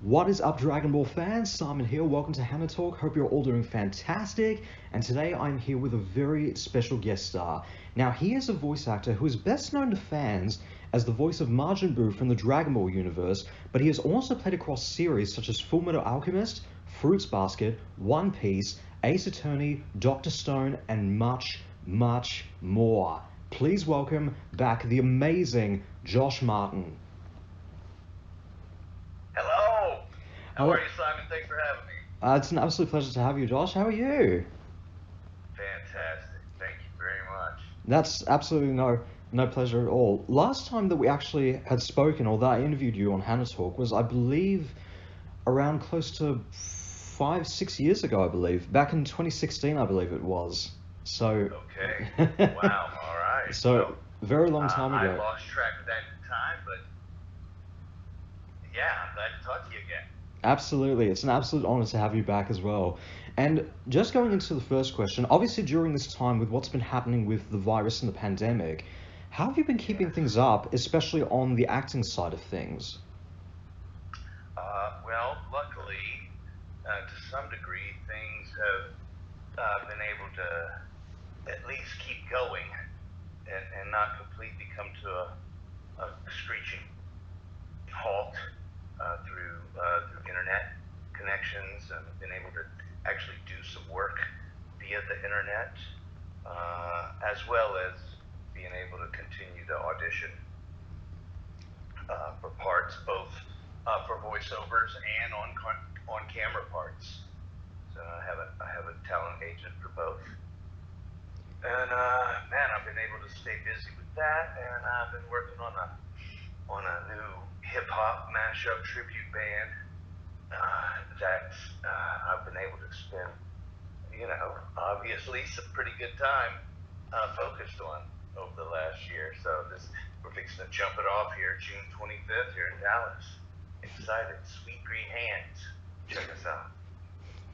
What is up, Dragon Ball fans? Simon here. Welcome to HannaTalk. Hope you're all doing fantastic. And today I'm here with a very special guest star. Now, he is a voice actor who is best known to fans as the voice of Majin Buu from the Dragon Ball universe, but he has also played across series such as Fullmetal Alchemist, Fruits Basket, One Piece, Ace Attorney, Dr. Stone, and much, much more. Please welcome back the amazing Josh Martin. Hello! How Hello. are you, Simon? Thanks for having me. It's an absolute pleasure to have you, Josh. How are you? Fantastic. Thank you very much. That's absolutely no pleasure at all. Last time that we actually had spoken, or that I interviewed you on HannaTalk, was, I believe, around close to 5, 6 years ago, I believe. Back in 2016, I believe it was. So, Okay. Wow. All right. so Well, very long time I ago. lost track of that time, but yeah, I'm glad to talk to you again. Absolutely. It's an absolute honor to have you back as well. And just going into the first question, obviously during this time with what's been happening with the virus and the pandemic, how have you been keeping Yes. things up, especially on the acting side of things? Well, luckily, to some degree, things have been able to at least keep going and not completely come to a screeching halt through internet connections, and been able to actually do some work via the internet, as well as being able to continue to audition for parts, both for voiceovers and on camera parts. So I have a talent agent for both. And man, I've been able to stay busy with that, and I've been working on a new hip hop mashup tribute band that I've been able to spend, obviously some pretty good time focused on over the last year. So we're fixing to jump it off here June 25th here in Dallas. Excited. Sweet Green Hands. Check us out.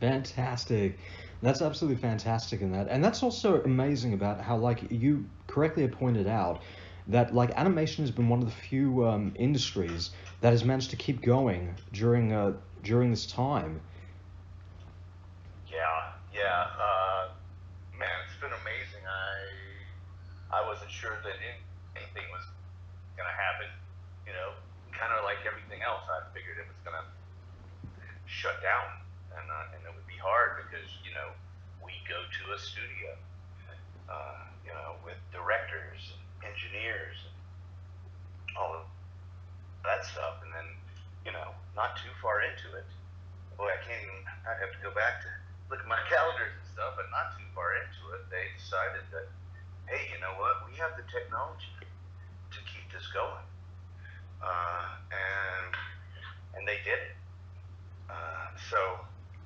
Fantastic. That's absolutely fantastic in that. And that's also amazing about how, like, you correctly had pointed out, that, like, animation has been one of the few industries that has managed to keep going during this time. Yeah. Man, it's been amazing. I wasn't sure that anything was gonna happen. You know, kind of like everything else, I figured it was gonna shut down, and it would be hard because we go to a studio, with directors, engineers, all of that stuff, and then not too far into it. Boy, I can't even. I'd have to go back to look at my calendars and stuff, but not too far into it, they decided that, hey, you know what? We have the technology to keep this going, and they did it. So,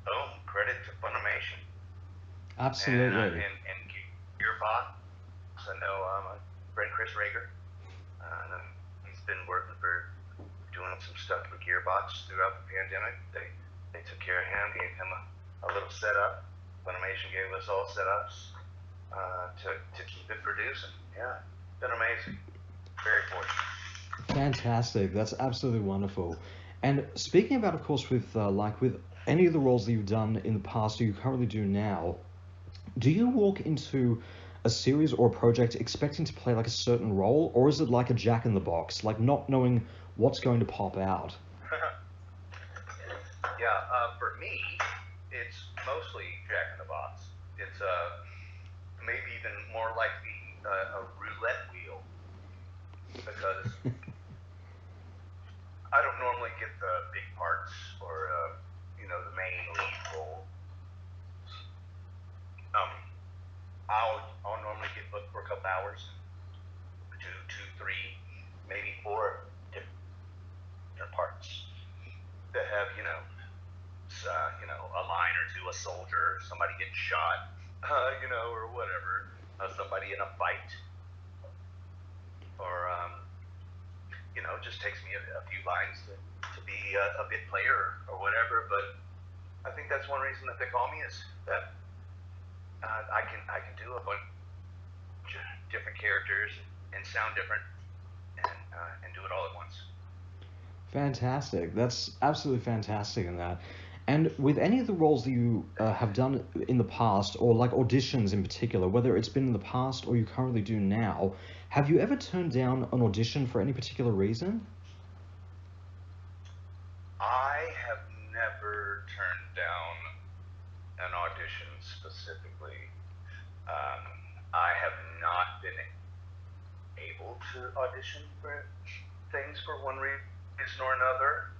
boom, credit to Funimation Absolutely. and Gearbox. I know my friend Chris Rager. He's been working for doing some stuff with Gearbox throughout the pandemic. They took care of him, gave him a little setup. Funimation gave us all setups to keep it producing. Yeah, been amazing. Very fortunate. Fantastic. That's absolutely wonderful. And speaking about, of course, with any of the roles that you've done in the past or you currently do now, do you walk into a series or a project expecting to play like a certain role, or is it like a jack in the box, like not knowing what's going to pop out? Yeah, for me, it's mostly Jack in the Box. It's maybe even more like a roulette wheel, because I don't normally get the big parts or the main lead role. Um, I'll normally get booked for a couple hours, do two, three, maybe four different parts that have a line or two, a soldier, somebody getting shot, or whatever, somebody in a fight, or it just takes me a few lines to be a bit player or whatever. But I think that's one reason that they call me, is that I can do a bunch of different characters and sound different, and do it all at once. Fantastic. That's absolutely fantastic in that. And with any of the roles that you have done in the past, or like auditions in particular, whether it's been in the past or you currently do now, have you ever turned down an audition for any particular reason? I have never turned down an audition specifically. Um, I have not been able to audition for things for one reason or another.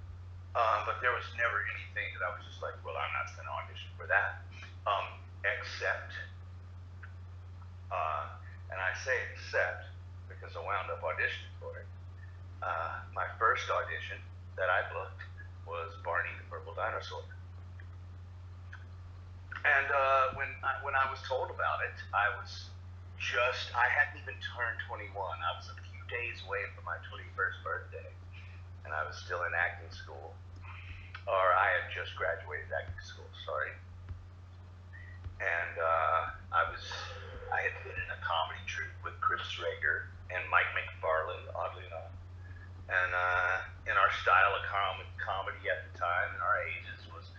But there was never anything that I was just like, well, I'm not going to audition for that. Except, and I say except because I wound up auditioning for it. My first audition that I booked was Barney the Purple Dinosaur. And when I was told about it, I hadn't even turned 21. I was a few days away from my 21st birthday, and I was still in acting school. Or I had just graduated acting school, sorry. And I had been in a comedy troupe with Chris Rager and Mike McFarland, oddly enough. And in our style of comedy at the time, and our ages, was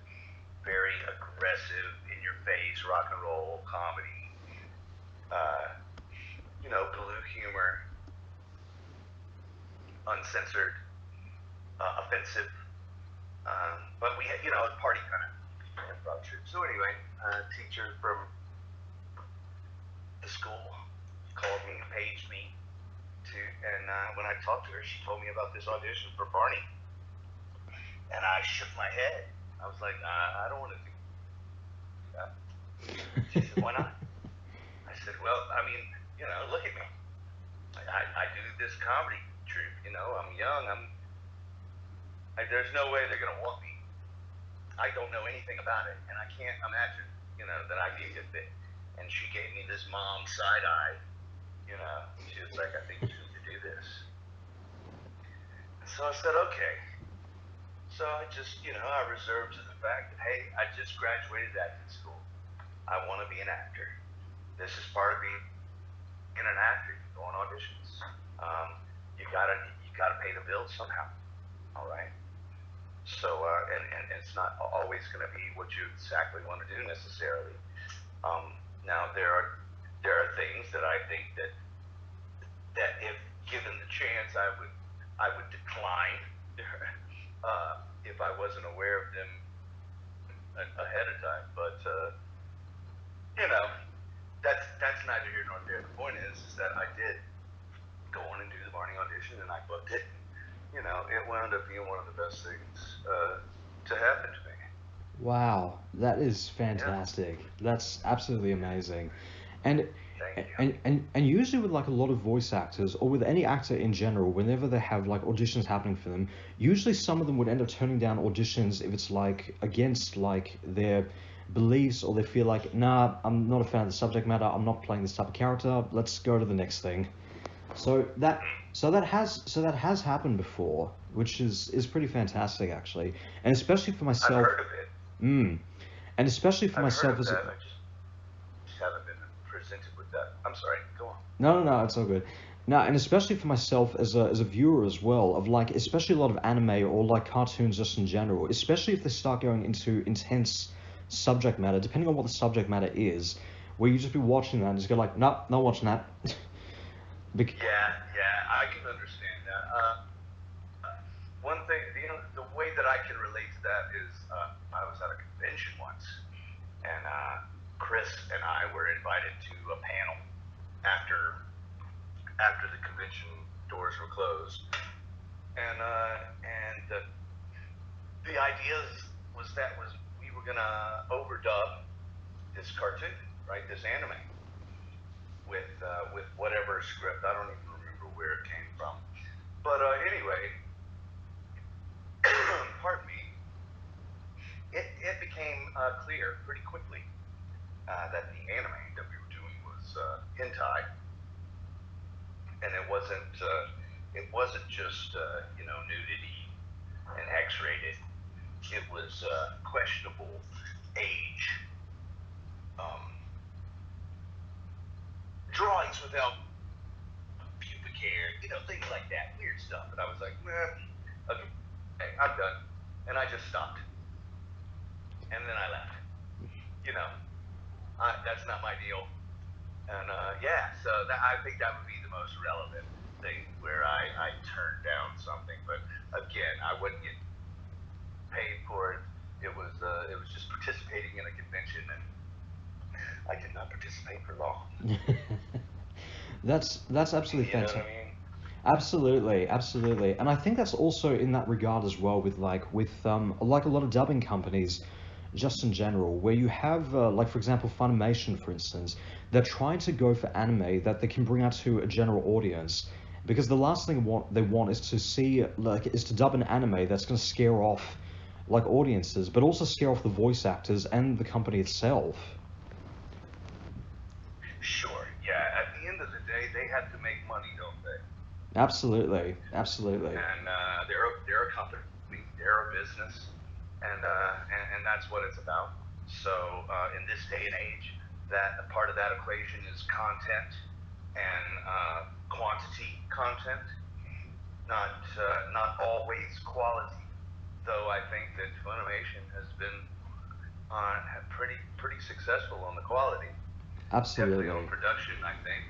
very aggressive, in-your-face, rock and roll comedy. Blue humor, uncensored, offensive. But we had, a party kind of improv troupe. So anyway, a teacher from the school called me, paged me and when I talked to her, she told me about this audition for Barney. And I shook my head. I was like, I don't want to do that. She said, why not? I said, well, I mean, look at me. I do this comedy troupe, I'm young, there's no way they're going to want me. I don't know anything about it, and I can't imagine, that I'd be a good fit. And she gave me this mom side eye, she was like, I think you need to do this. And so I said, okay. So I just, I reserved to the fact that, hey, I just graduated acting school. I want to be an actor. This is part of being an actor. You go on auditions. You gotta pay the bills somehow. All right. So, and it's not always going to be what you exactly want to do necessarily. Now there are things that I think that if given the chance, I would decline if I wasn't aware of them ahead of time. But that's neither here nor there. The point is that I did go on and do the Barney audition, and I booked it. It wound up being one of the best things to happen to me. Wow, that is fantastic. Yeah. That's absolutely amazing. And Thank you. and usually with like a lot of voice actors or with any actor in general, whenever they have like auditions happening for them, usually some of them would end up turning down auditions if it's like against like their beliefs, or they feel like, nah, I'm not a fan of the subject matter, I'm not playing this type of character, let's go to the next thing. So that has happened before, which is pretty fantastic actually, and especially for myself. I've heard of it. And especially for I've myself heard of as a, that. I just haven't been presented with that. I'm sorry. Go on. no, it's all good. No, and especially for myself as a viewer as well, of like, especially a lot of anime or like cartoons just in general, especially if they start going into intense subject matter, depending on what the subject matter is, where you just be watching that and just go like, nope, not watching that. Yeah, I can understand that. One thing, the way that I can relate to that is I was at a convention once, and Chris and I were invited to a panel after the convention doors were closed, and the idea was we were gonna overdub this cartoon, right? This anime with whatever script. I don't even remember where it came from, but anyway, pardon me. It became clear pretty quickly that the anime that we were doing was hentai, and it wasn't just nudity and X-rated. It was questionable age, drawings without pubic hair, things like that, weird stuff. And I was like, okay. I'm done. And I just stopped. And then I left. You know, that's not my deal. And yeah, so I think that would be the most relevant thing where I turned down something. But again, I wouldn't get paid for it. It was just participating in a convention, and I did not participate for long. That's absolutely You know fantastic. what I mean? Absolutely, absolutely, and I think that's also in that regard as well with like a lot of dubbing companies, just in general, where you have like for example Funimation, for instance, they're trying to go for anime that they can bring out to a general audience, because the last thing they want is to dub an anime that's going to scare off like audiences, but also scare off the voice actors and the company itself. Sure. Yeah. At the end of the day, they have to make money, don't they? Absolutely, absolutely. And they're a company, they're a business, and that's what it's about. So in this day and age, that a part of that equation is content and quantity content, not always quality. Though I think that Funimation has been pretty successful on the quality, Absolutely. definitely on production, I think,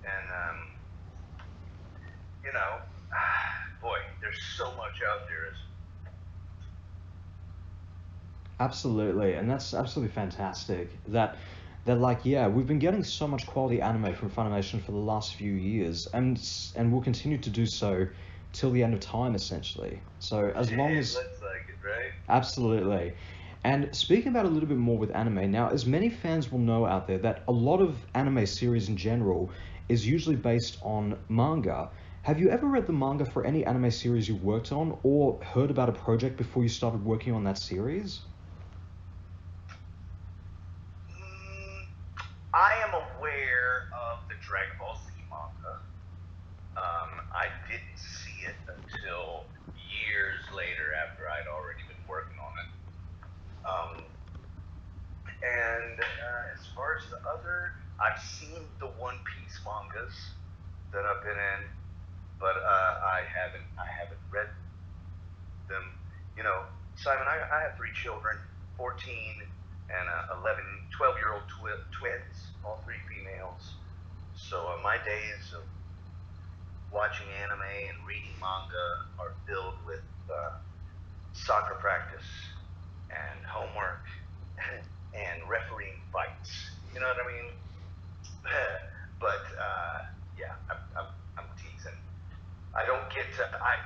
and you know, boy, there's so much out there. Absolutely, and that's absolutely fantastic. That like yeah, we've been getting so much quality anime from Funimation for the last few years, and we'll continue to do so till the end of time, essentially. So as long It as looks like it, right? absolutely. And speaking about a little bit more with anime now, as many fans will know out there that a lot of anime series in general is usually based on manga. Have you ever read the manga for any anime series you worked on, or heard about a project before you started working on that series? Mm, I am aware of the Dragon Ball Z manga. I didn't see it until years later after I'd already been working on it. Um, and as far as the other, I've seen the One Piece mangas that I've been in, but I haven't read them. You know, Simon, I have three children, 14 and 11, 12-year-old twins, all three females. So my days of watching anime and reading manga are filled with soccer practice and homework and refereeing fights. You know what I mean? But yeah, I'm teasing. I don't get to.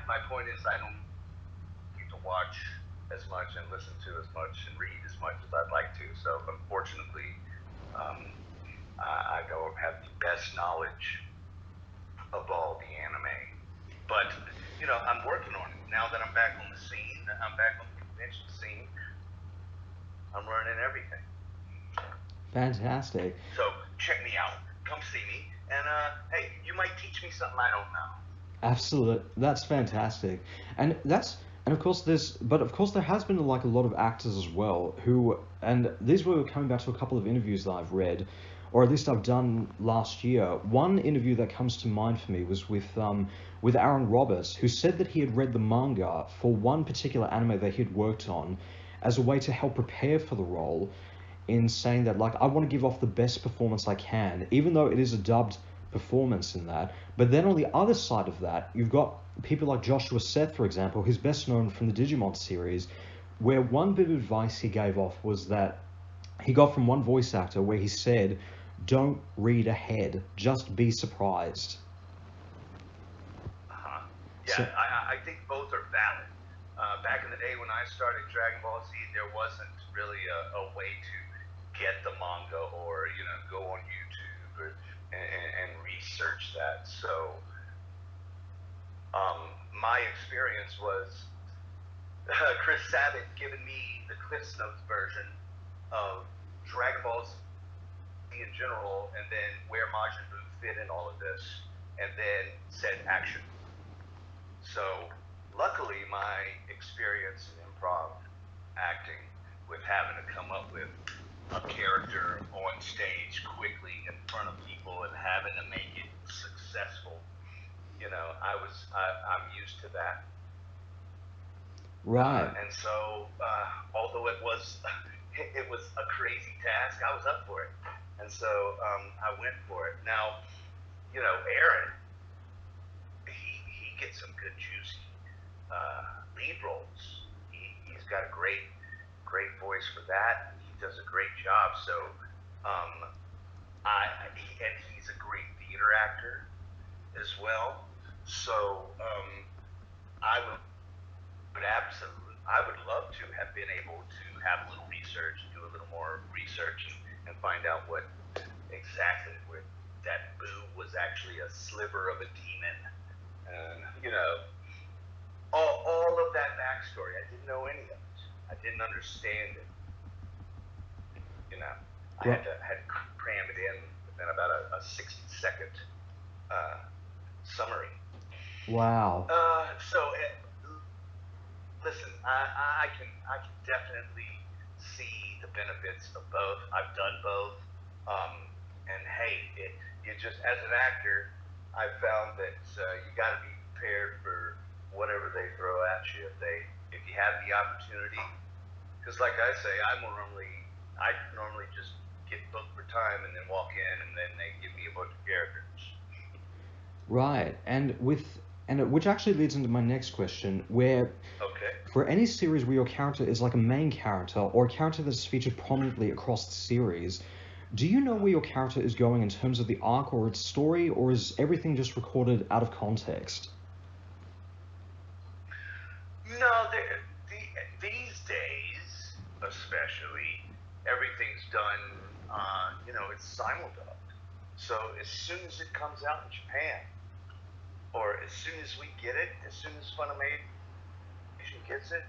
My point is, I don't get to watch as much and listen to as much and read as much as I'd like to. So unfortunately, um, I don't have the best knowledge of all the anime. But you know, I'm working on it now that I'm back on the scene. I'm back on the convention scene. I'm learning everything. Fantastic. So check me out. Come see me, and hey, you might teach me something I don't know. Absolute. That's fantastic. And that's and of course of course there has been like a lot of actors as well who, and these were coming back to a couple of interviews that I've read, or at least I've done last year. One interview that comes to mind for me was with Aaron Roberts, who said that he had read the manga for one particular anime that he had worked on as a way to help prepare for the role, in saying that like I want to give off the best performance I can, even though it is a dubbed performance in that. But then on the other side of that, you've got people like Joshua Seth, for example, who's best known from the Digimon series, where one bit of advice he gave off was that he got from one voice actor where he said, "Don't read ahead, just be surprised." Yeah, So I think both are valid. Back in the day when I started Dragon Ball Z, there wasn't really a way to get the manga or go on YouTube and research that. So my experience was Chris Sabat giving me the Cliff's Notes version of Dragon Ball Z in general, and then where Majin Buu fit in all of this, and then said action. So, luckily, my experience in improv acting with having to come up with a character on stage quickly in front of people and having to make it successful, I'm used to that. Right. And so, although it was it was a crazy task, I was up for it, and so I went for it. Now, Aaron, he gets some good juicy lead roles. He's got a great voice for that. He does a great job. So, um, and he's a great theater actor as well. So, I would love to have been able to have a little research, do a little more research, and find out what exactly where that Boo was actually a sliver of a demon, and all of that backstory. I didn't know any of it. I didn't understand it. I Right. had to cram it in within about a 60-second summary. Wow. Listen, I can definitely see the benefits of both. I've done both, and hey, you just as an actor, I found that you got to be prepared for whatever they throw at you if you have the opportunity. Because like I say, I normally just get booked for time and then walk in, and then they give me a bunch of characters. Right. Which actually leads into my next question, where Okay. for any series where your character is like a main character or a character that's featured prominently across the series, do you know where your character is going in terms of the arc or its story, or is everything just recorded out of context? No, these days, especially, everything's done. It's simuldubbed. So as soon as it comes out in Japan, or as soon as we get it, as soon as Funimation gets it,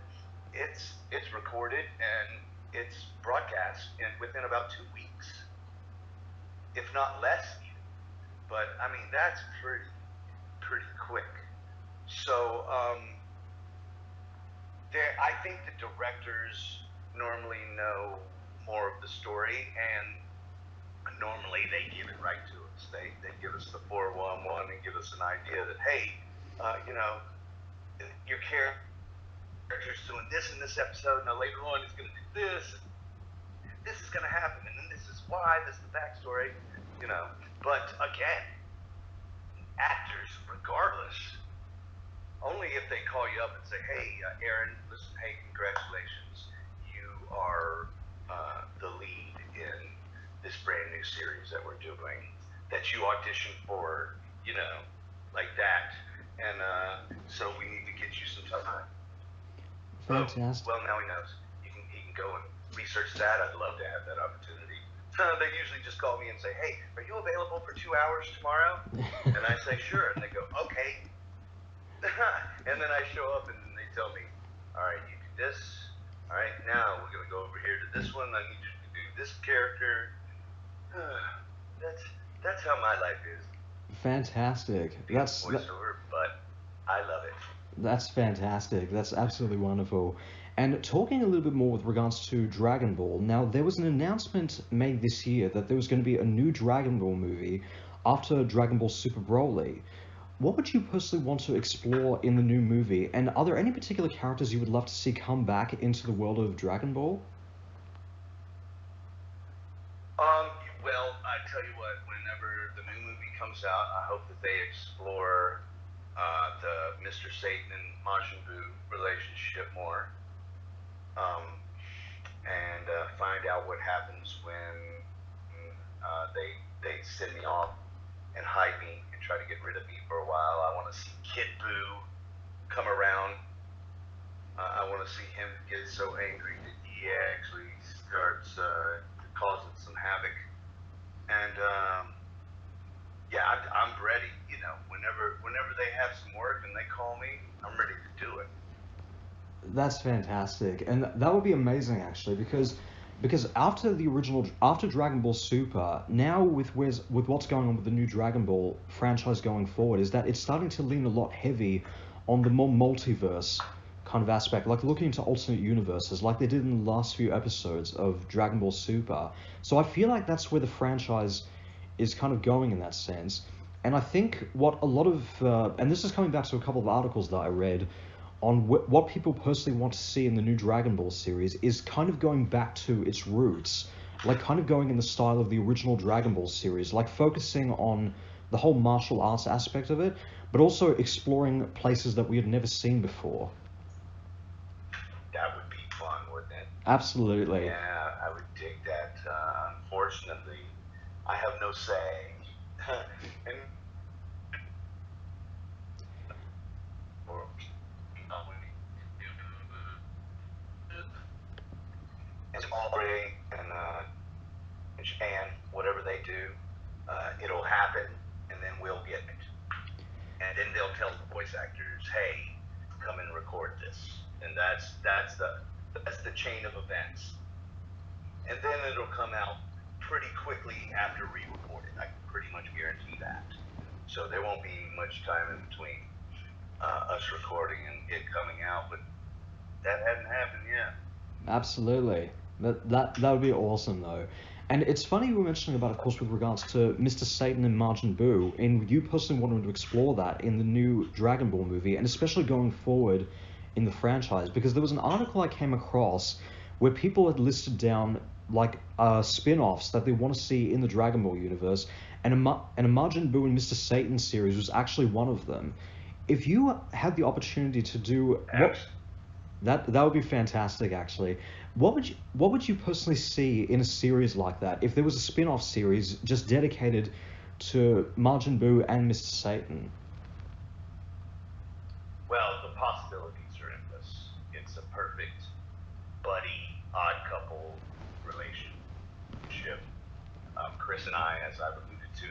it's recorded and it's broadcast within about 2 weeks, if not less even. But I mean that's pretty quick. So I think the directors normally know more of the story, and normally they give it right to us. They give us the 411 and give us an idea that hey, your character's doing this in this episode. Now later on, it's going to do this. And this is going to happen, and then this is why. This is the backstory. But again, actors, regardless, only if they call you up and say, hey, Aaron, listen, hey, congratulations. You are the lead in this brand new series that we're doing, that you auditioned for, like that. And so we need to get you some time. Fantastic. Well, now he knows. He can go and research that. I'd love to have that opportunity. They usually just call me and say, hey, are you available for 2 hours tomorrow? And I say, sure. And they go, okay. And then I show up and they tell me, all right, you do this. All right, now we're going to go over here to this one. I need you to do this character. That's how my life is. Fantastic. That's voiceover, but I love it. That's fantastic. That's absolutely wonderful. And talking a little bit more with regards to Dragon Ball, now there was an announcement made this year that there was going to be a new Dragon Ball movie after Dragon Ball Super Broly. What would you personally want to explore in the new movie, and are there any particular characters you would love to see come back into the world of Dragon Ball? Well, I tell you what, whenever the new movie comes out, I hope that they explore the Mr. Satan and Majin Buu relationship more, and find out what happens when they send me off and hide me and try to get rid of me for a while. I want to see Kid Buu come around. I want to see him get so angry that he actually starts causing some havoc. And yeah, I'm ready. Whenever they have some work and they call me, I'm ready to do it. That's fantastic, and that would be amazing actually, because after Dragon Ball Super, now with what's going on with the new Dragon Ball franchise going forward, is that it's starting to lean a lot heavy on the more multiverse kind of aspect, like looking into alternate universes, like they did in the last few episodes of Dragon Ball Super. So I feel like that's where the franchise is kind of going in that sense. And I think what a lot of, and this is coming back to a couple of articles that I read, on what people personally want to see in the new Dragon Ball series is kind of going back to its roots, like kind of going in the style of the original Dragon Ball series, like focusing on the whole martial arts aspect of it, but also exploring places that we had never seen before. That would be fun, wouldn't it? Absolutely. Yeah, I would dig that. Unfortunately, I have no say. And it's already in Japan, whatever they do, it'll happen, and then we'll get it. And then they'll tell the voice actors, "Hey, come and record this." And that's the chain of events. And then it'll come out pretty quickly after re-recorded. I can pretty much guarantee that. So there won't be much time in between us recording and it coming out, but that hadn't happened yet. Absolutely. That would be awesome, though. And it's funny you were mentioning about, of course, with regards to Mr. Satan and Majin Buu, and you personally wanted to explore that in the new Dragon Ball movie, and especially going forward in the franchise, because there was an article I came across where people had listed down like spin-offs that they want to see in the Dragon Ball universe, and a Majin Buu and Mr. Satan series was actually one of them. If you had the opportunity to do that would be fantastic, actually. What would you personally see in a series like that if there was a spin-off series just dedicated to Majin Buu and Mr. Satan? Well, the possibilities are endless. It's a perfect buddy, odd couple relationship. Chris and I, as I've alluded to,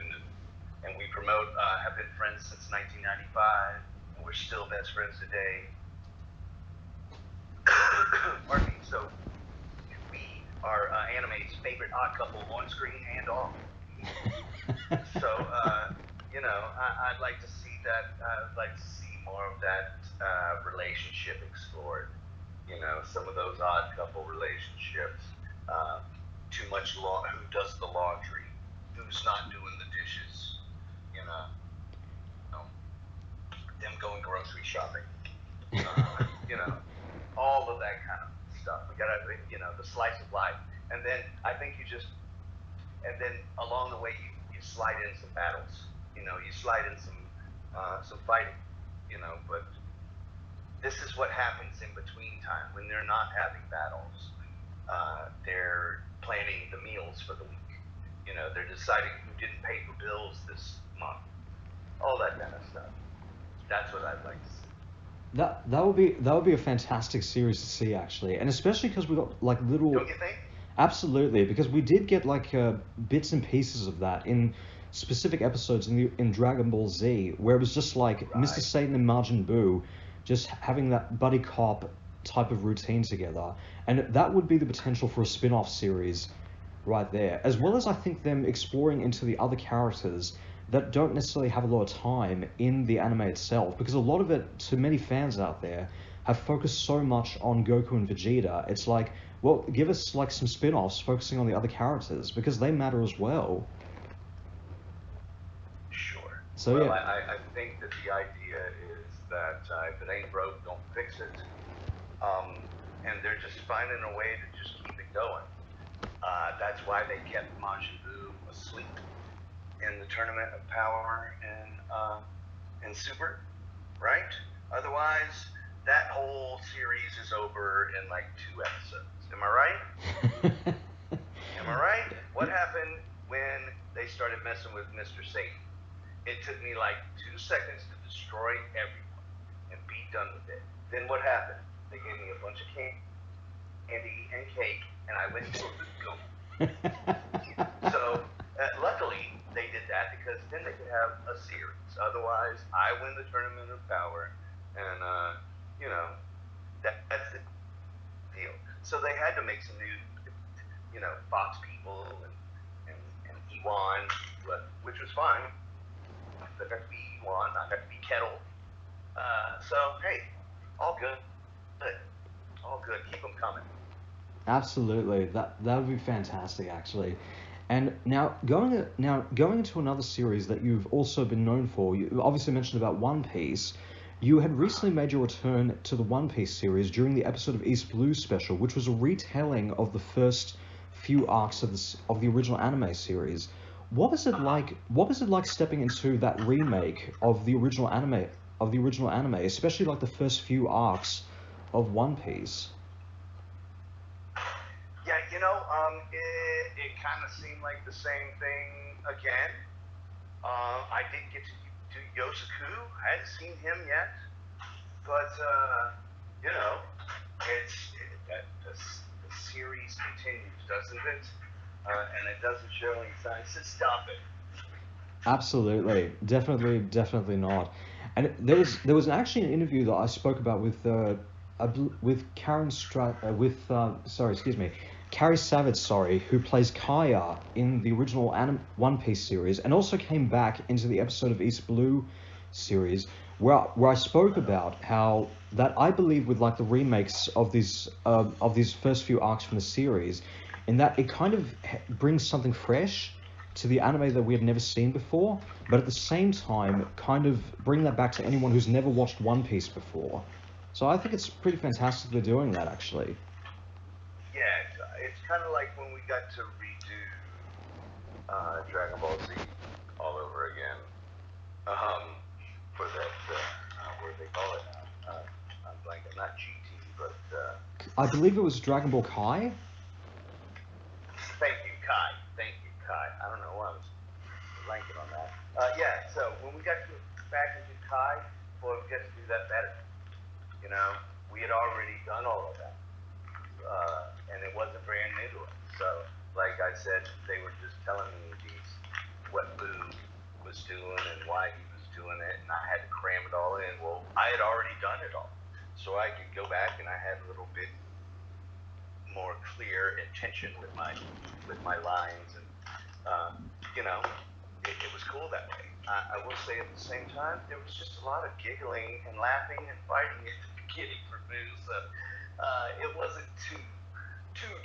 and we promote, have been friends since 1995, and we're still best friends today. Pardon me. So we are anime's favorite odd couple on screen and off. So I'd like to see that. I'd like to see more of that relationship explored. Some of those odd couple relationships. Too much who does the laundry? Who's not doing the dishes? Them going grocery shopping. All of that kind of stuff. We gotta, the slice of life. And then I think and then along the way you slide in some battles. You slide in some fighting. But this is what happens in between time when they're not having battles. They're planning the meals for the week. They're deciding who didn't pay for bills this month. All that kind of stuff. That's what I'd like to see. That would be a fantastic series to see, actually, and especially because we got like little. Don't you think? Absolutely, because we did get like bits and pieces of that in specific episodes in Dragon Ball Z, where it was just like Right. Mr. Satan and Majin Buu just having that buddy cop type of routine together, and that would be the potential for a spin-off series right there, as well as I think them exploring into the other characters that don't necessarily have a lot of time in the anime itself, because a lot of it, to many fans out there, have focused so much on Goku and Vegeta. It's like, well, give us like some spin-offs focusing on the other characters, because they matter as well. Sure. So well, yeah. I think that the idea is that if it ain't broke, don't fix it. And they're just finding a way to just keep it going. That's why they kept Majin Buu asleep in the Tournament of Power in Super, right? Otherwise, that whole series is over in like 2 episodes. Am I right? Am I right? What happened when they started messing with Mr. Satan? It took me like 2 seconds to destroy everyone and be done with it. Then what happened? They gave me a bunch of candy and cake, and I went to go. So luckily they did that, because then they could have a series. Otherwise, I win the Tournament of Power, and that's the deal. So they had to make some new, Fox people and Ewan, which was fine. But that be Ewan, not that be Kettle. So hey, all good. All good. Keep them coming. Absolutely, that would be fantastic, actually. And now going into another series that you've also been known for, you obviously mentioned about One Piece. you had recently made your return to the One Piece series during the episode of East Blue Special, which was a retelling of the first few arcs of the original anime series. What was it like? What was it like stepping into that remake of the original anime? Especially like the first few arcs of One Piece. Yeah, it kind of seemed like the same thing again. I did get to do Yosaku. I hadn't seen him yet, but the series continues, doesn't it? And it doesn't show any signs to stop it. Absolutely, definitely not. And there was actually an interview that I spoke about with Carrie Savage, who plays Kaya in the original One Piece series, and also came back into the episode of East Blue series, where I spoke about how that I believe with like the remakes of these first few arcs from the series, in that it kind of brings something fresh to the anime that we had never seen before, but at the same time kind of bring that back to anyone who's never watched One Piece before. So I think it's pretty fantastic they're doing that, actually. Yeah, it's kind of like when we got to redo Dragon Ball Z all over again. For that, what do they call it now? I'm blanking, not GT, but... I believe it was Dragon Ball Kai? Thank you, Kai. I don't know why I was blanking on that. Yeah, so when we got back into Kai, boy, we got to do that better. We had already done all of that. And it wasn't brand new to us. So, like I said, they were just telling me what Boo was doing and why he was doing it, and I had to cram it all in. Well, I had already done it all, so I could go back and I had a little bit more clear intention with my lines, and it was cool that way. I will say at the same time, there was just a lot of giggling and laughing and fighting at the beginning for Boo, so it wasn't too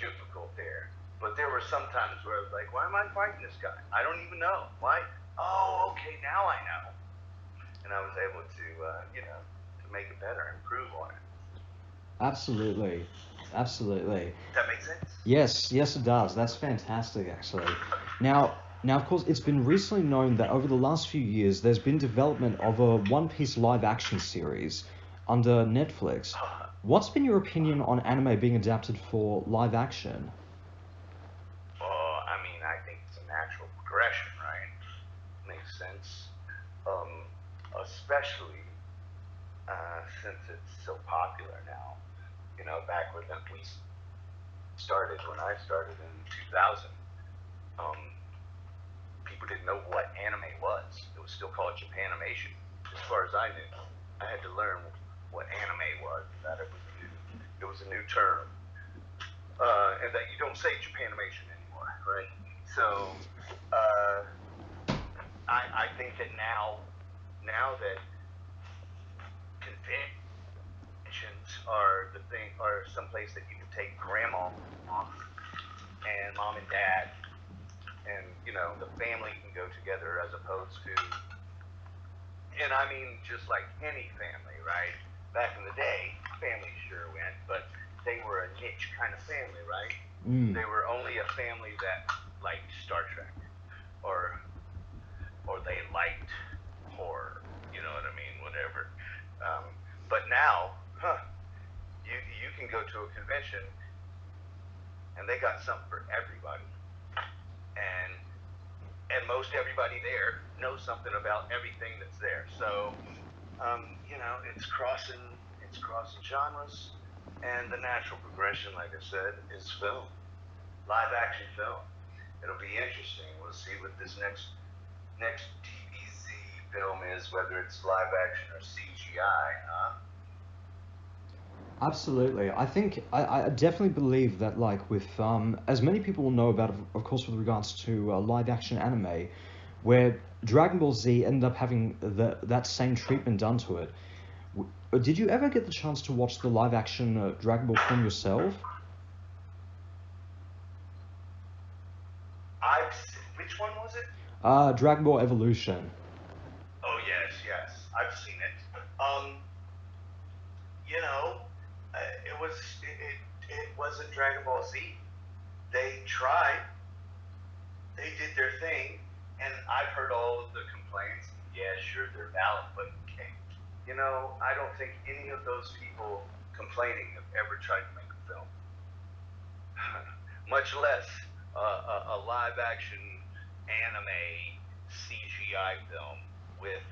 difficult there. But there were some times where I was like, why am I fighting this guy? I don't even know. Why? Oh, okay, now I know. And I was able to, to make it better, improve on it. Absolutely. Does that make sense? Yes, it does. That's fantastic, actually. Now, of course, it's been recently known that over the last few years, there's been development of a One Piece live-action series under Netflix. What's been your opinion on anime being adapted for live action? I think it's a natural progression, right? Makes sense. Especially since it's so popular now. Back when we started, when I started in 2000, people didn't know what anime was. It was still called Japanimation, as far as I knew. I had to learn what anime was, that it was a new term, and that you don't say Japanimation anymore, right? So, I think that now that conventions are someplace that you can take grandma and mom and dad, and the family can go together, as opposed to, and I mean just like any family, right? Back in the day, families sure went, but they were a niche kind of family, right? They were only a family that liked Star Trek, or they liked horror, you know what I mean? Whatever. But now, you can go to a convention and they got something for everybody, and most everybody there knows something about everything that's there. So, it's crossing genres, and the natural progression, like I said, is film, live action film. It'll be interesting. We'll see what this next DBZ film is, whether it's live action or CGI, huh? Absolutely. I think I definitely believe that, like, with as many people will know about, of course, with regards to live action anime, where Dragon Ball Z ended up having that same treatment done to it. Did you ever get the chance to watch the live action Dragon Ball film yourself? Which one was it? Dragon Ball Evolution. Oh yes, I've seen it. wasn't Dragon Ball Z. They tried, they did their thing, and I've heard all of the complaints. Yeah, sure, they're valid, but okay. You know, I don't think any of those people complaining have ever tried to make a film, much less a live-action anime CGI film with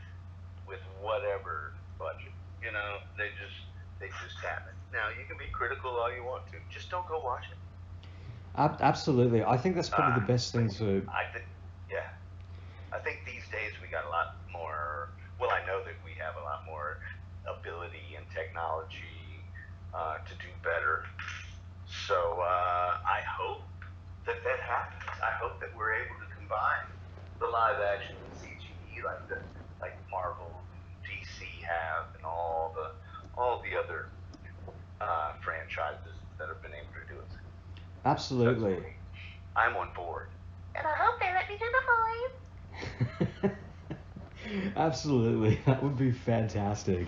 whatever budget. You know, they just haven't. Now, you can be critical all you want to. Just don't go watch it. Absolutely. I think that's probably the best thing to... Yeah. I think these days we got a lot more... Well, I know that we have a lot more ability and technology to do better. So I hope that happens. I hope that we're able to combine the live action and CGI like Marvel and DC have, and all the other franchises that have been able to do it. Absolutely. I'm on board. And I hope they let me do the voice. Absolutely. That would be fantastic.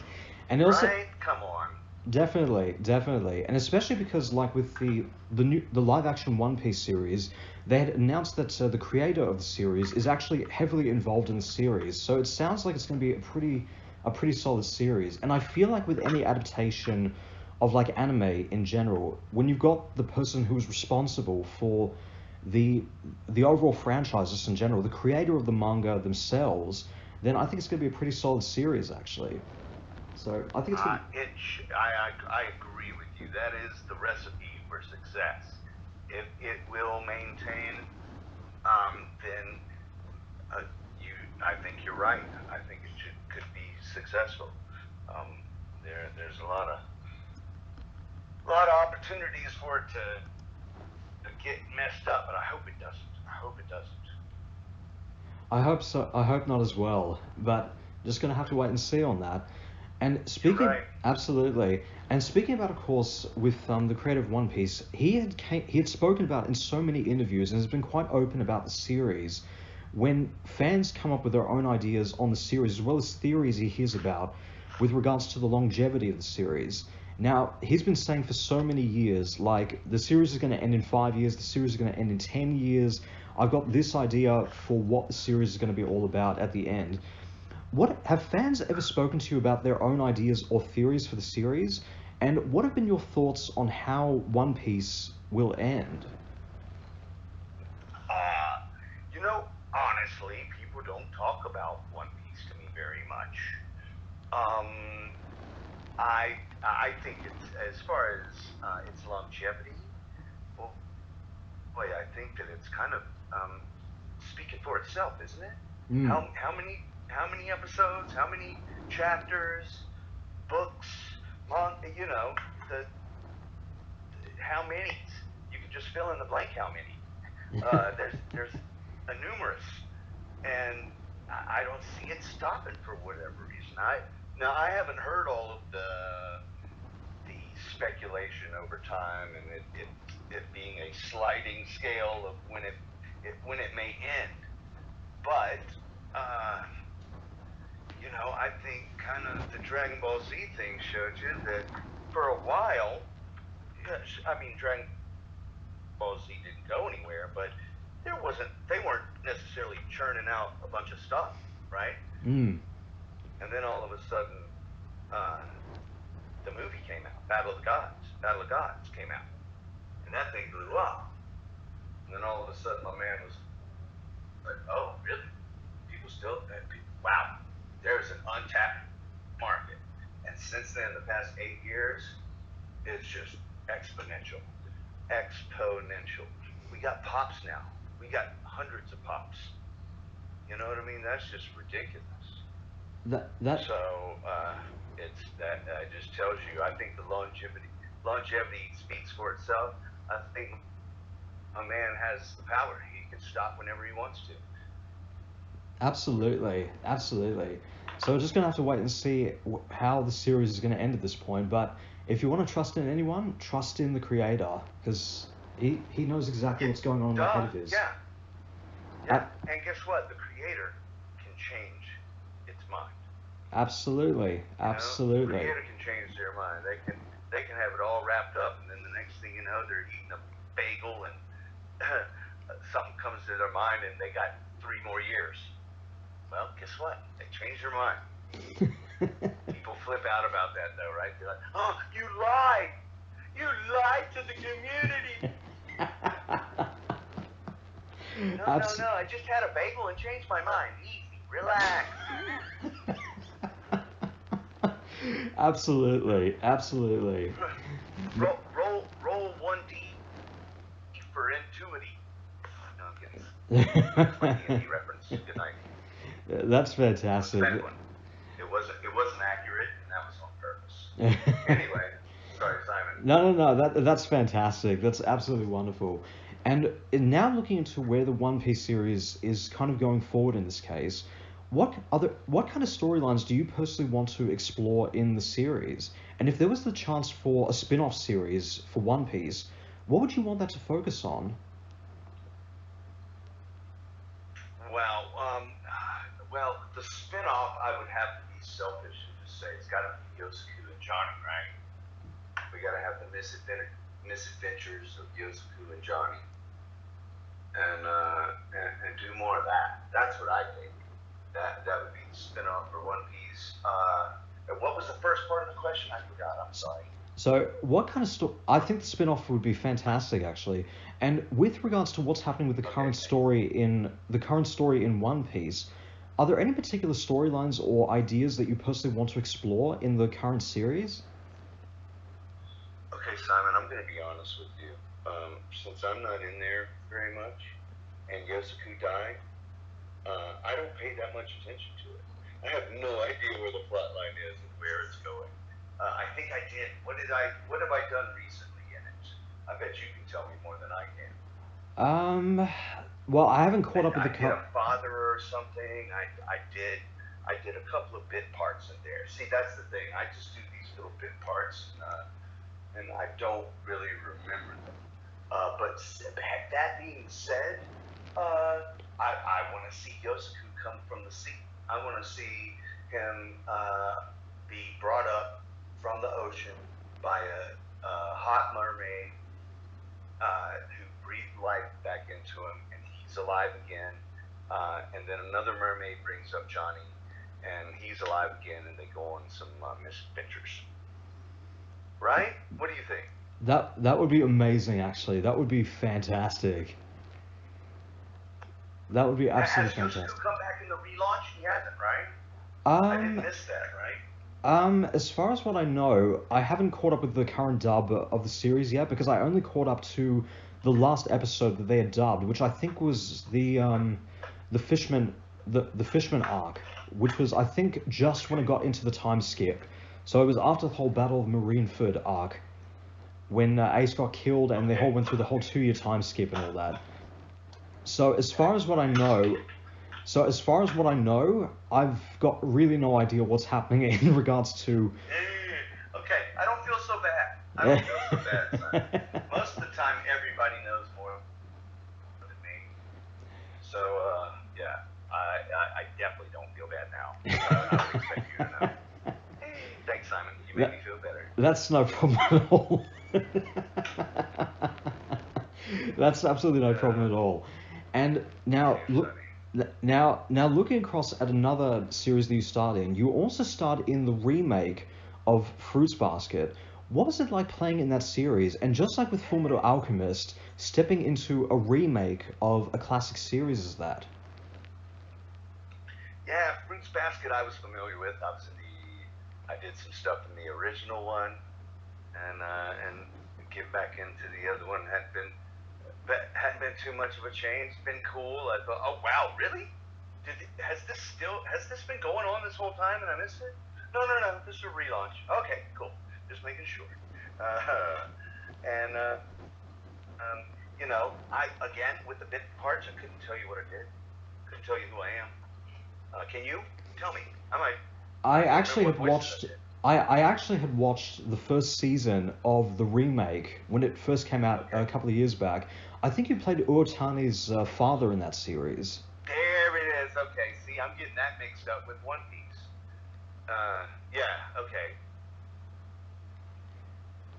And also, right? Come on. Definitely. And especially because, like, with the live action One Piece series, they had announced that the creator of the series is actually heavily involved in the series. So it sounds like it's going to be a pretty solid series. And I feel like with any adaptation of, like, anime in general, when you've got the person who is responsible for the overall franchise just in general, the creator of the manga themselves, then I think it's going to be a pretty solid series, actually. So I think it's going to... I agree with you. That is the recipe for success. If it will maintain, then I think you're right. I think it could be successful. There's a lot of opportunities for it to get messed up, but I hope it doesn't. I hope so. I hope not as well. But just going to have to wait and see on that. And speaking, right. Absolutely. And speaking about, of course, with the creator of One Piece, he had spoken about in so many interviews and has been quite open about the series. When fans come up with their own ideas on the series, as well as theories he hears about with regards to the longevity of the series. Now, he's been saying for so many years, like, the series is going to end in 5 years, the series is going to end in 10 years. I've got this idea for what the series is going to be all about at the end. What have fans ever spoken to you about their own ideas or theories for the series? And what have been your thoughts on how One Piece will end? You know, honestly, people don't talk about One Piece to me very much. I think it's, as far as its longevity, well, boy, I think that it's kind of speaking for itself, isn't it? How many episodes? How many chapters? Books? You know, how many? You can just fill in the blank. How many? There's a numerous, and I don't see it stopping for whatever reason. I haven't heard all of the speculation over time, and it being a sliding scale of when it may end. But you know, I think kind of the Dragon Ball Z thing showed you that for a while, I mean, Dragon Ball Z didn't go anywhere, but they weren't necessarily churning out a bunch of stuff, right? And then all of a sudden, the movie came out, Battle of Gods came out, and that thing blew up. And then all of a sudden, my man was like, "Oh, really? People still? Wow, there's an untapped market." And since then, the past 8 years, it's just exponential. We got pops now. We got hundreds of pops. You know what I mean? That's just ridiculous. So it's that just tells you. I think the longevity speaks for itself. I think a man has the power. He can stop whenever he wants to. Absolutely. So we're just going to have to wait and see how the series is going to end at this point. But if you want to trust in anyone, trust in the creator, because he knows exactly what's going on in the head of his. Yeah. And guess what? The creator can change its mind. Absolutely. The creator can change their mind. They can have it all wrapped up, and then the next thing you know, they're eating a bagel and something comes to their mind and they got 3 more years. Well, guess what? They changed their mind. People flip out about that though, right? They're like, oh, you lied! You lied to the community! No, I just had a bagel and changed my mind. Easy, relax. Absolutely. Roll 1D for intuity. No, I'm kidding. That's my D&D reference. Good night. That's fantastic. It wasn't accurate, and that was on purpose. Anyway, sorry, Simon. No, that's fantastic. That's absolutely wonderful. And now looking into where the One Piece series is kind of going forward in this case, what kind of storylines do you personally want to explore in the series? And if there was the chance for a spin-off series for One Piece, what would you want that to focus on? Well, the spin-off, I would have to be selfish and just say it's got to be Yosuke and Johnny, right? We got to have the misadventures of Yosuke and Johnny, and do more of that. That's what I think. That would be the spin-off for One Piece. And what was the first part of the question? I forgot. I'm sorry. So, what kind of I think the spin-off would be fantastic, actually. And with regards to what's happening with the current story in One Piece, are there any particular storylines or ideas that you personally want to explore in the current series? Okay, Simon, I'm going to be honest with you. Since I'm not in there very much, and Yosuke died, I don't pay that much attention to it. I have no idea where the plot line is and where it's going. I think I did. What have I done recently in it? I bet you can tell me more than I can. Well, I haven't caught up with the I did a father or something. I did a couple of bit parts in there. See, that's the thing. I just do these little bit parts, and I don't really remember them. But that being said, I want to see Yosuke come from the sea. I want to see him be brought up from the ocean by a hot mermaid who breathed life back into him, and he's alive again. And then another mermaid brings up Johnny, and he's alive again, and they go on some misadventures. Right? What do you think? That would be amazing, actually. That would be fantastic. That would be absolutely fantastic. Has Yosuke come back in the relaunch? He hasn't, right? I didn't miss that, right? As far as what I know, I haven't caught up with the current dub of the series yet, because I only caught up to the last episode that they had dubbed, which I think was the Fishman arc, which was, I think, just when it got into the time skip. So it was after the whole Battle of Marineford arc, when Ace got killed and they all went through the whole 2-year time skip and all that. So as far as what I know, I've got really no idea what's happening in regards to... Okay, I don't feel so bad. Son. Most of the time, everybody knows more than me. So, yeah, I definitely don't feel bad now. I would expect you to know. Thanks, Simon. You made me feel better. That's no problem at all. That's absolutely no problem at all. And now, now looking across at another series that you starred in, you also starred in the remake of Fruits Basket. What was it like playing in that series? And just like with Fullmetal Alchemist, stepping into a remake of a classic series as that? Yeah, Fruits Basket I was familiar with. I did some stuff in the original one, and get back into the other one hadn't been too much of a change. It's been cool. I thought, oh wow, really? Has this been going on this whole time and I missed it? No, this is a relaunch. Okay, cool. Just making sure. I again with the bit parts, I couldn't tell you what I did. Couldn't tell you who I am. Can you tell me? I actually had watched the first season of the remake when it first came out a couple of years back. I think you played Uotani's father in that series. There it is. Okay, see, I'm getting that mixed up with One Piece. Yeah, okay.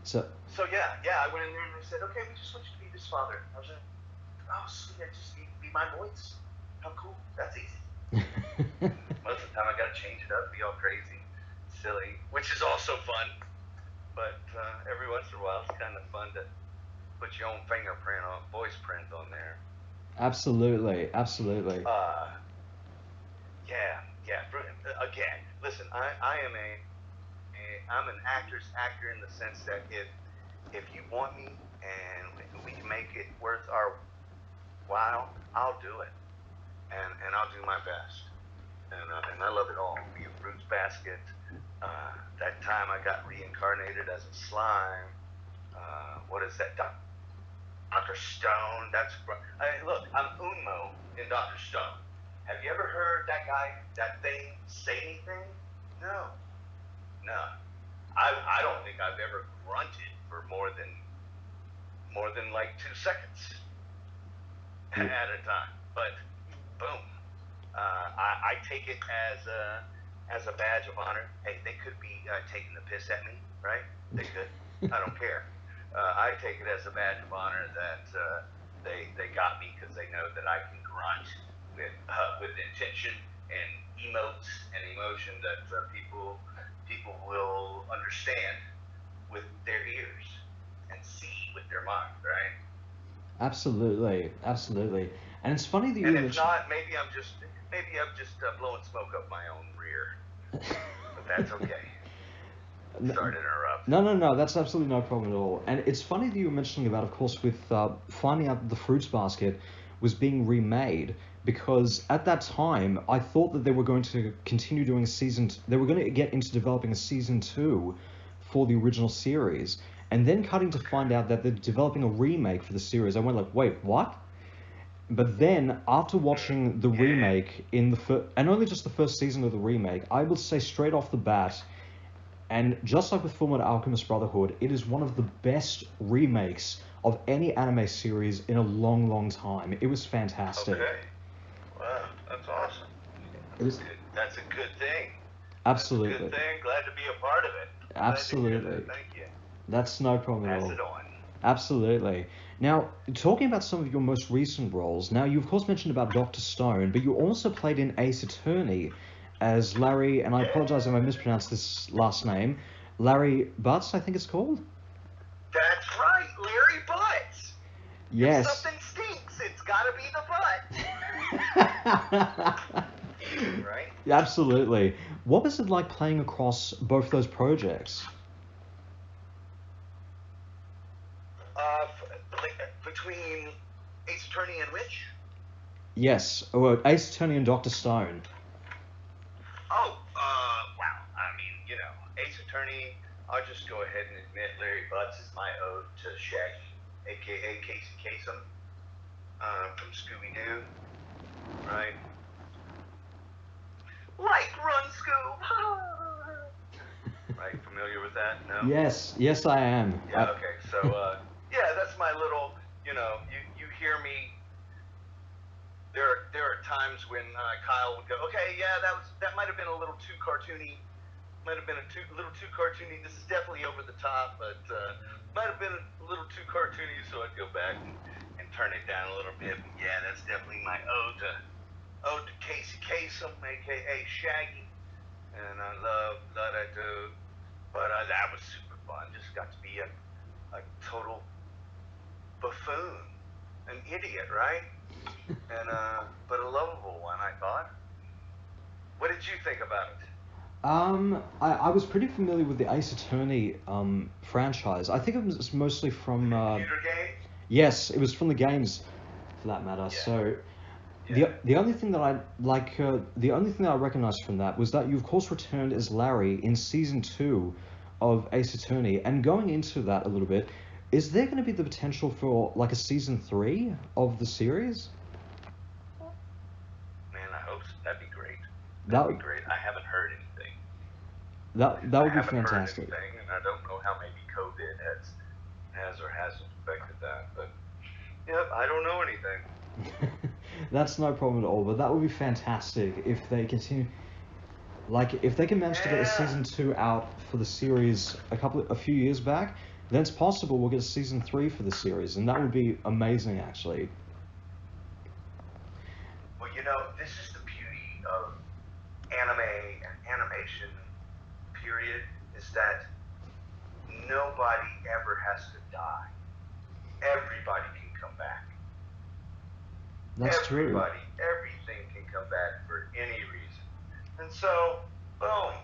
So yeah, I went in there and they said, okay, we just want you to be this father. I was like, oh sweet, I just need to be my voice. How cool, that's easy. Most of the time I gotta change it up, be all crazy, silly, which is also fun. But every once in a while it's kind of fun to put your own fingerprint on, voice print on there. Absolutely. Yeah. Again, listen, I'm an actor's actor in the sense that if you want me and we can make it worth our while, I'll do it, and I'll do my best, and I love it all. Be a fruits basket. That time I got reincarnated as a slime. What is that? Dr. Stone. Look, I'm Unmo in Dr. Stone. Have you ever heard that thing say anything? No. I don't think I've ever grunted for more than like 2 seconds at a time. But boom, I take it as a badge of honor. Hey, they could be taking the piss at me, right? They could. I don't care. I take it as a badge of honor that they got me because they know that I can grunt with intention and emotes and emotion that people will understand with their ears and see with their mind, right? Absolutely. And it's funny that you And if mentioned... not, maybe I'm just blowing smoke up my own rear, but that's okay. Sorry to interrupt. No, that's absolutely no problem at all. And it's funny that you were mentioning about, of course, with finding out that the Fruits Basket was being remade, because at that time I thought that they were going to continue doing they were going to get into developing a season 2 for the original series, and then cutting to find out that they're developing a remake for the series. I went like, wait, what? But then, after watching the remake and only just the first season of the remake, I will say straight off the bat, and just like with Fullmetal Alchemist Brotherhood, it is one of the best remakes of any anime series in a long time. It was fantastic. Okay. Wow, that's awesome. That's a good thing. Absolutely. That's a good thing. Glad to be a part of it. Absolutely. Thank you. That's no problem at all. Pass it on. Absolutely. Now, talking about some of your most recent roles, now you of course mentioned about Dr. Stone, but you also played in Ace Attorney as Larry, and I apologize if I mispronounced this last name, Larry Butts, I think it's called? That's right, Larry Butts. Yes. If something stinks, it's gotta be the butt. Right? Absolutely. What was it like playing across both those projects? Between Ace Attorney and which? Yes, Ace Attorney and Dr. Stone. Oh, wow. I mean, Ace Attorney, I'll just go ahead and admit Larry Butts is my ode to Shaggy, a.k.a. Casey Kasem, from Scooby-Doo, right? Like Run, Scoob! Right, familiar with that? No? Yes, I am. Yeah, okay, so, yeah, that's my little, you hear me. There are times when Kyle would go, okay, yeah, that might have been a little too cartoony. Little too cartoony. This is definitely over the top, but might have been a little too cartoony. So I'd go back and turn it down a little bit. But yeah, that's definitely my ode to Casey Kasem, aka Shaggy, and I love that I do. But that was super fun. Just got to be a total buffoon, an idiot, right? And but a lovable one, I thought. What did you think about it? I was pretty familiar with the Ace Attorney franchise. I think it was mostly from computer game? Yes, it was from the games, for that matter. Yeah. So Yeah. the only thing that I recognized from that was that you of course returned as Larry in season 2 of Ace Attorney. And going into that a little bit, is there going to be the potential for like a season 3 of the series? Man, I hope so. That'd be great. That That'd be great. I haven't heard anything. That would be fantastic. I haven't heard anything, and I don't know how maybe COVID has or hasn't affected that. But yep, I don't know anything. That's no problem at all. But that would be fantastic if they continue. Like if they can manage to get a season 2 out for the series a few years back, then it's possible we'll get a season 3 for the series, and that would be amazing, actually. Well, you know, this is the beauty of anime and animation, period, is that nobody ever has to die. Everybody can come back. That's true. Everybody, everything can come back for any reason. And so, boom,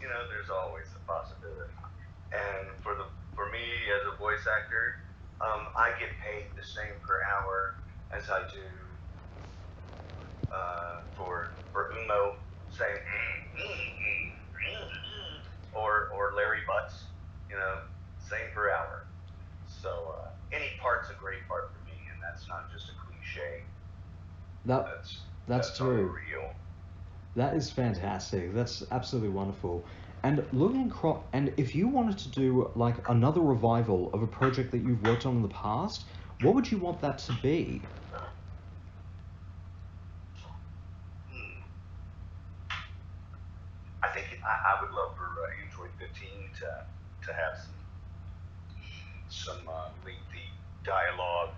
you know, there's always a possibility. And for me as a voice actor, I get paid the same per hour as I do for Umo saying or Larry Butts, you know, same per hour. So any part's a great part for me, and that's not just a cliche. That's true. Real. That is fantastic. That's absolutely wonderful. And and if you wanted to do like another revival of a project that you've worked on in the past, what would you want that to be? I think I would love for Android 15 to have some lengthy dialogue,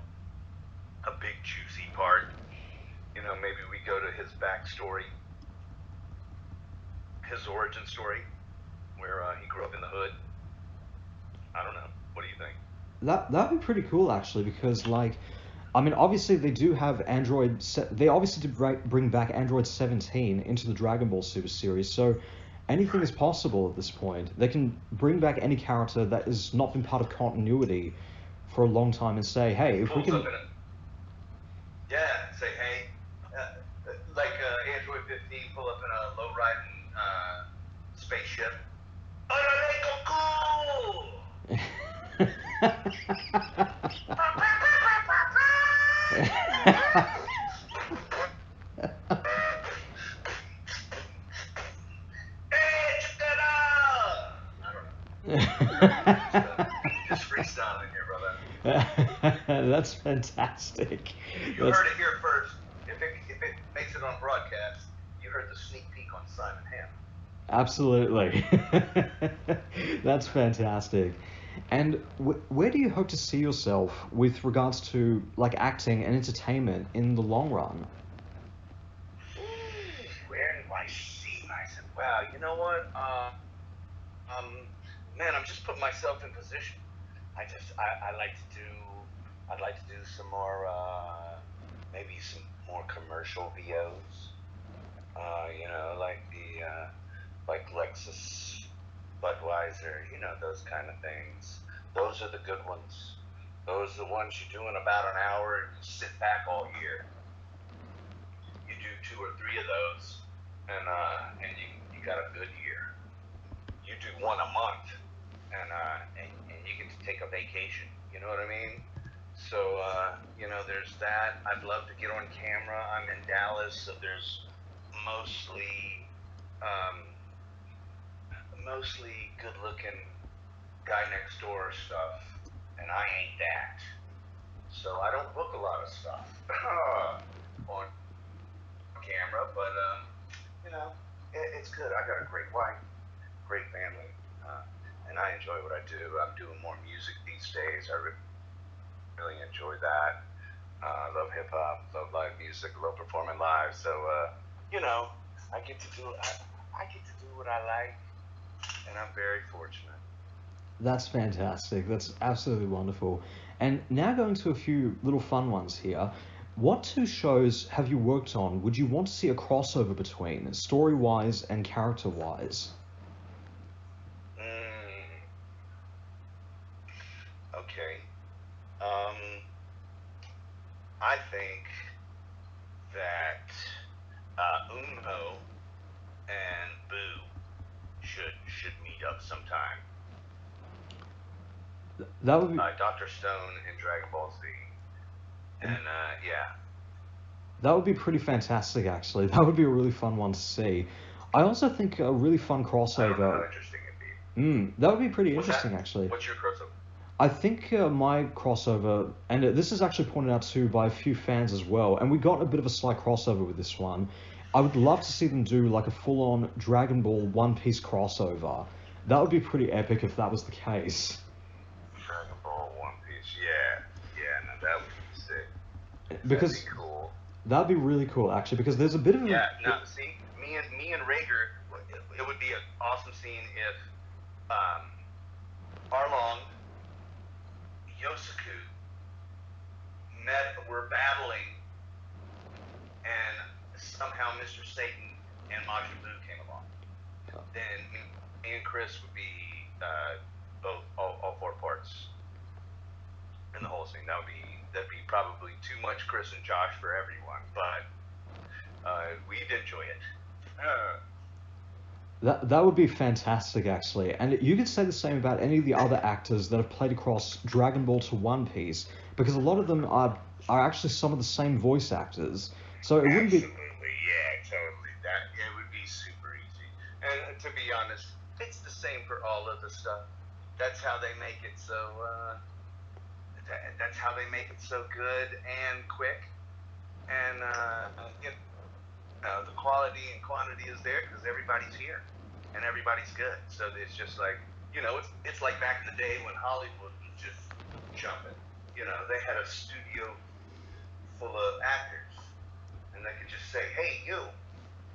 a big juicy part. You know, maybe we go to his backstory, his origin story, where he grew up in the hood. I don't know. What do you think? That'd be pretty cool, actually, because like, I mean, obviously they do have they obviously did bring back Android 17 into the Dragon Ball Super series, so anything is possible at this point. They can bring back any character that has not been part of continuity for a long time and say, hey, if we can... Yeah, say, hey, like Android 15 pull up in a low-riding spaceship. Just freestyling here, brother. That's fantastic. You heard it here first. If it makes it on broadcast, you heard the sneak peek on Simon Hanna. Absolutely. That's fantastic. And where do you hope to see yourself with regards to like acting and entertainment in the long run? Where do I see myself? Wow, you know what? Man, I'm just putting myself in position. I'd like to do some more, maybe some more commercial VOs. You know, like like Lexus, Budweiser, you know, those kind of things. Those are the good ones. Those are the ones you do in about an hour and you sit back all year. You do 2 or 3 of those, and you got a good year. You do 1 a month, and you get to take a vacation. You know what I mean? So you know, there's that. I'd love to get on camera. I'm in Dallas, so there's mostly good-looking guy next door stuff, and I ain't that. So I don't book a lot of stuff on camera, but you know, it's good. I got a great wife, great family, and I enjoy what I do. I'm doing more music these days. I really enjoy that. I love hip hop, love live music, love performing live. So you know, I get to do what I like, and I'm very fortunate. That's fantastic. That's absolutely wonderful. And now going to a few little fun ones here. What 2 shows have you worked on would you want to see a crossover between, story-wise and character-wise? Okay. I think that Uno and Boo should meet up sometime. That would be... Dr. Stone in Dragon Ball Z. And yeah. That would be pretty fantastic, actually. That would be a really fun one to see. I also think a really fun crossover... I don't know how interesting it'd be. That would be pretty interesting, actually. What's your crossover? I think my crossover, and this is actually pointed out too by a few fans as well, and we got a bit of a slight crossover with this one. I would love to see them do like a full-on Dragon Ball One Piece crossover. That would be pretty epic if that was the case. Because that'd be cool. that'd be really cool, actually, because there's a bit of Yeah. Now, see, me and Rager, it would be an awesome scene if Arlong, Yosuku were battling, and somehow Mr. Satan and Majin Buu came along. Then me and Chris would be all four parts in the whole scene. That'd be probably too much Chris and Josh for everyone, but we'd enjoy it. That would be fantastic, actually. And you could say the same about any of the other actors that have played across Dragon Ball to One Piece, because a lot of them are actually some of the same voice actors. So it wouldn't be... Absolutely, yeah, totally. It would be super easy. And to be honest, it's the same for all of the stuff. That's how they make it so. That's how they make it so good and quick. And the quality and quantity is there because everybody's here and everybody's good. So it's just like, it's like back in the day when Hollywood was just jumping. They had a studio full of actors, and they could just say, "Hey, you,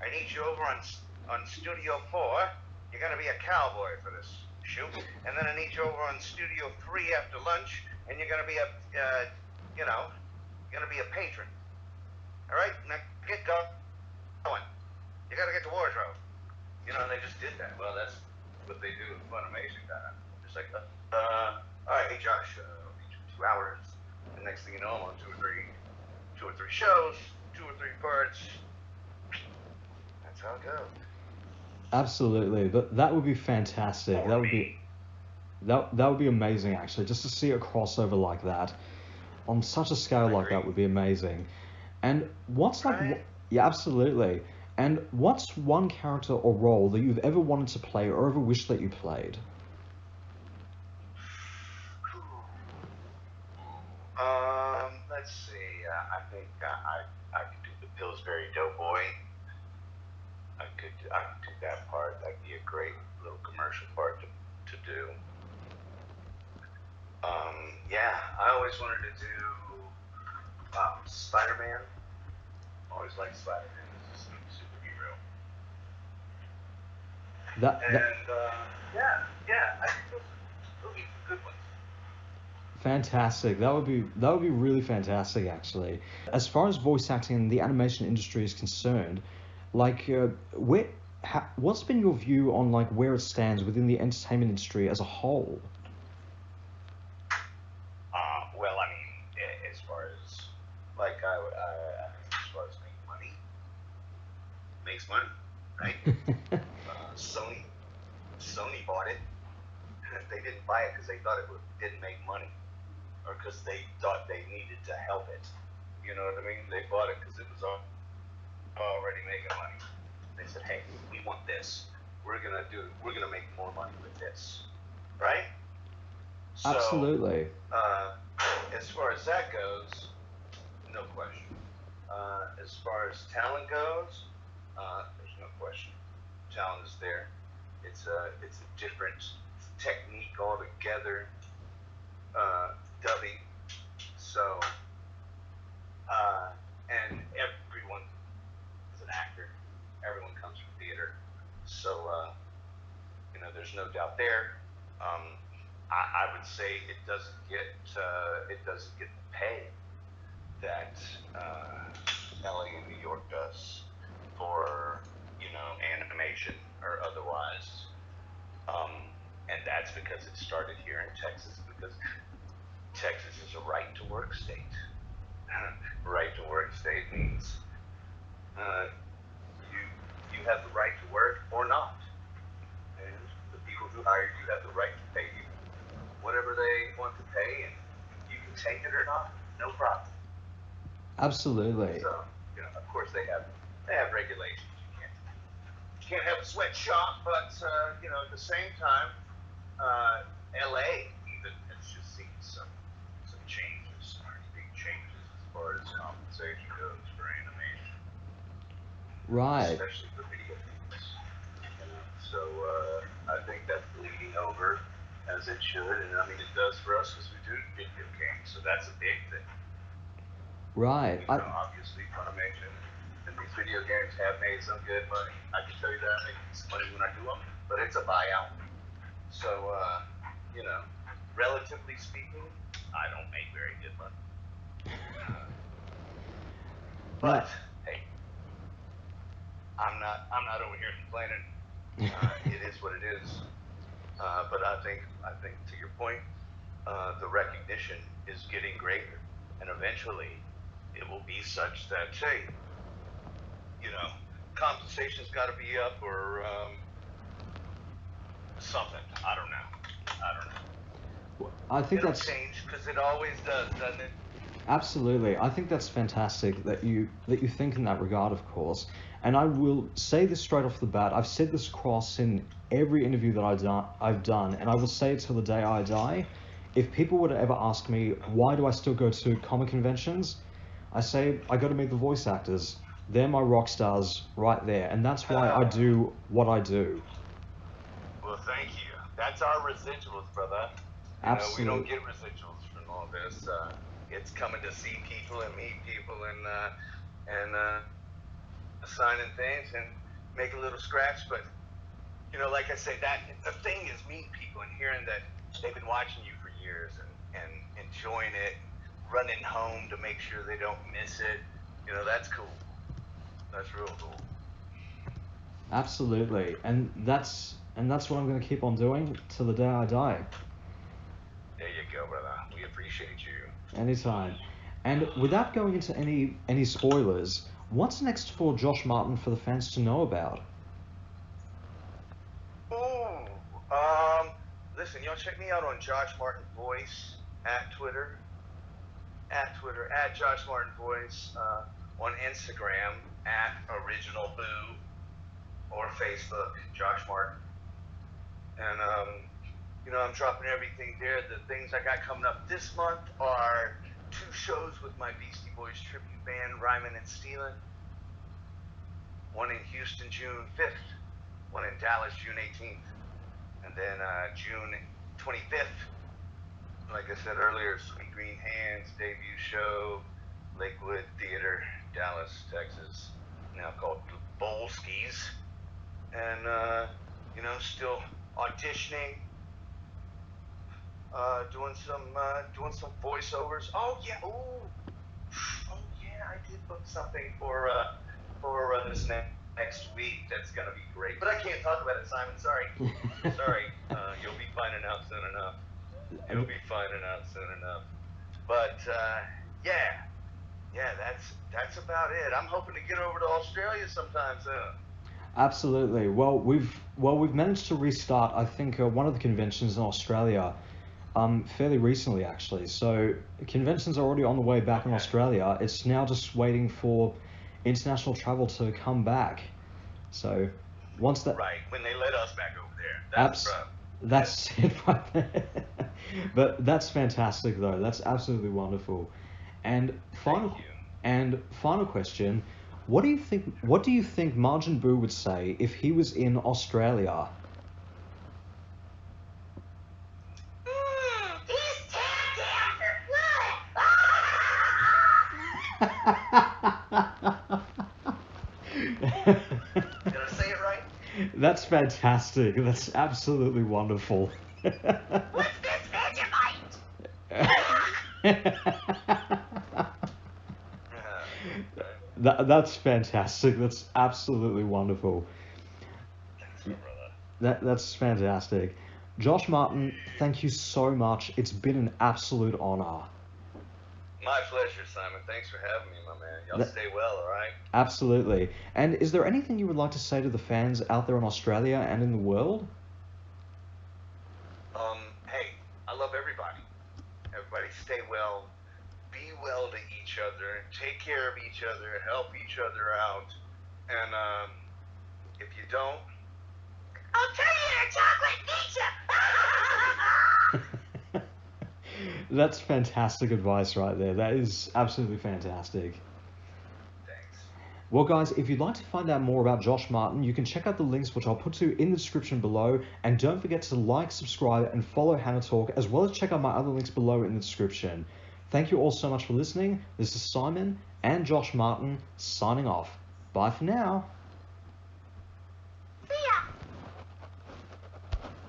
I need you over on Studio 4. You're gonna be a cowboy for this shoot, and then I need you over on Studio 3 after lunch, and you're gonna be you're gonna be a patron. All right, now get going. You gotta get to wardrobe." And they just did that. Well, that's what they do in Funimation, kind of. Just like, all right, hey Josh, I'll need you 2 hours. And next thing you know, I'm on two or three shows, 2 or 3 parts. That's how it goes. Absolutely, that would be fantastic. That would be amazing, actually, just to see a crossover like that on such a scale like that would be amazing. And what's like, Right? yeah, absolutely. And what's one character or role that you've ever wanted to play or ever wished that you played? Let's see. I think I could do the Pillsbury Doughboy. I could do that part. That'd be a great little commercial part to do. Yeah, I always wanted to do Spider-Man. Always liked Spider-Man as a superhero. Yeah, I think those would be good ones. Fantastic. That would be really fantastic, actually. As far as voice acting in the animation industry is concerned, like what's been your view on like where it stands within the entertainment industry as a whole? Well, I mean, as far as like as far as making money, makes money, right? Sony bought it. They didn't buy it because they thought it didn't make money, or because they thought they needed to help it. You know what I mean? They bought it because it was already making money. They said, "Hey, we want this. We're gonna make more money with this, right?" So, Absolutely. as far as that goes, no question. As far as talent goes, there's no question. Talent is there. It's a different technique altogether. Dubbing. So, and everyone is an actor. Everyone comes from theater. So, there's no doubt there. I would say it doesn't get the pay that LA and New York does for animation or otherwise, and that's because it started here in Texas, because Texas is a right to work state. Right to work state means you have the right to work or not, and the people who hired you have the right to pay you whatever they want to pay, and you can take it or not, no problem. Absolutely. So, of course they have regulations. You can't have a sweatshop, but at the same time, LA even has just seen some changes, pretty big changes as far as compensation goes for animation, Right. especially for video games. So I think that's bleeding over as it should, and I mean it does for us because we do video games, so that's a big thing. Right. Obviously, Funimation and these video games have made some good money. I can tell you that I make some money when I do them, but it's a buyout. So, relatively speaking, I don't make very good money. But hey, I'm not over here complaining. It is what it is. But I think to your point, the recognition is getting greater, and eventually, it will be such that compensation's got to be up or something. I don't know. I think It'll that's change because it always does, doesn't it? absolutely. I think that's fantastic that you think in that regard, of course. And I will say this straight off the bat. I've said this across in every interview that I've done, and I will say it till the day I die. If people were to ever ask me why do I still go to comic conventions, I say I go to meet the voice actors. They're my rock stars right there, and that's why I do what I do. Well, thank you. That's our residuals, brother. Absolutely. We don't get residuals from all this. It's coming to see people and meet people and signing things and make a little scratch. But like I say, that the thing is meeting people and hearing that they've been watching you for years and enjoying it, running home to make sure they don't miss it. That's cool. That's real cool. Absolutely, and that's what I'm going to keep on doing till the day I die. There you go, brother. We appreciate you. Anytime. And without going into any spoilers, what's next for Josh Martin for the fans to know about? Listen, y'all check me out on Josh Martin Voice at Twitter, at Josh Martin Voice, on Instagram at Original Boo, or Facebook, Josh Martin. And I'm dropping everything there. The things I got coming up this month are 2 shows with my Beastie Boys tribute band, Rhymin' and Stealin'. One in Houston, June 5th. One in Dallas, June 18th. And then June 25th, like I said earlier, Sweet Green Hands debut show, Lakewood Theater, Dallas, Texas, now called Bolski's. And, still auditioning, doing some voiceovers. Oh yeah, I did book something for this next week. That's gonna be great, but I can't talk about it, Simon. Sorry. You'll be finding out soon enough. But that's about it. I'm hoping to get over to Australia sometime soon. Absolutely. Well, we've managed to restart, I think, one of the conventions in Australia, fairly recently actually. So conventions are already on the way back in Australia. It's now just waiting for international travel to come back. So once that when they let us back over there, that's it right there. But that's fantastic though. That's absolutely wonderful. And final question. What do you think Majin Buu would say if he was in Australia? He's Did I say it right? That's fantastic. That's absolutely wonderful. What's this Vegemite? That's fantastic. That's absolutely wonderful. Thanks, my brother. That's fantastic. Josh Martin, thank you so much. It's been an absolute honor. My pleasure, Simon. Thanks for having me, my man. Y'all stay well, all right? Absolutely. And is there anything you would like to say to the fans out there in Australia and in the world? Hey, I love everybody. Everybody stay well. Be well to each other. Take care of each other. Help each other out. And if you don't, I'll turn you into a chocolate pizza. That's fantastic advice right there. That is absolutely fantastic. Thanks. Well, guys, if you'd like to find out more about Josh Martin, you can check out the links which I'll put to you in the description below. And don't forget to like, subscribe, and follow HannaTalk, as well as check out my other links below in the description. Thank you all so much for listening. This is Simon and Josh Martin signing off. Bye for now.